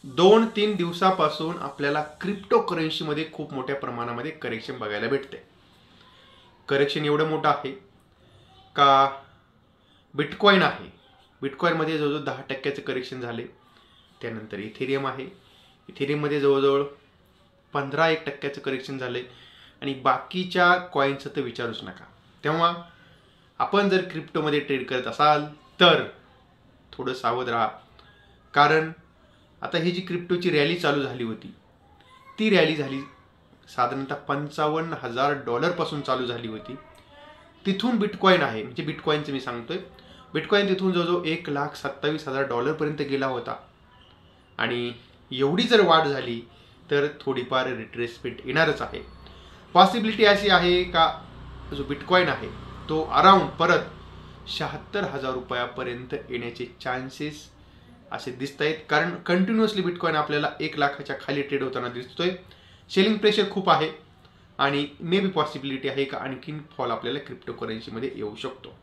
2-3 दिवसापासून आपल्याला क्रिप्टो करन्सीमध्ये खूप मोठ्या प्रमाणामध्ये करेक्शन बघायला भेटते. करेक्शन एवढं मोठं आहे का बिटकॉइन आहे, बिटकॉइनमध्ये जवळजवळ 10% करेक्शन झाले. त्यानंतर इथेरियम आहे, इथेरियममध्ये जवळजवळ 15% करेक्शन झाले आणि बाकीच्या कॉईनचं तर विचारूच नका. तेव्हा आपण जर क्रिप्टोमध्ये ट्रेड करत असाल तर थोडं सावध राहा. कारण आता ही जी क्रिप्टोची रॅली चालू झाली होती, ती रॅली झाली साधारणतः $55,000 पासून चालू झाली होती. तिथून बिटकॉइन आहे, म्हणजे बिटकॉइनचं मी सांगतोय, बिटकॉइन तिथून जवळजवळ $1,27,000 पर्यंत गेला होता. आणि एवढी जर वाढ झाली तर थोडीफार रिट्रेसमेंट येणारच आहे. पॉसिबिलिटी अशी आहे का जो बिटकॉइन आहे तो अराउंड परत 76,000 रुपयापर्यंत येण्याचे चान्सेस असे दिसत आहेत. कारण कंटिन्युअसली बिटकॉइन आपल्याला 1 लाखाच्या खाली ट्रेड होताना दिसतोय. सेलिंग प्रेशर खूप आहे आणि मे बी पॉसिबिलिटी आहे का आणखीन फॉल आपल्याला क्रिप्टो करन्सीमध्ये येऊ शकतो.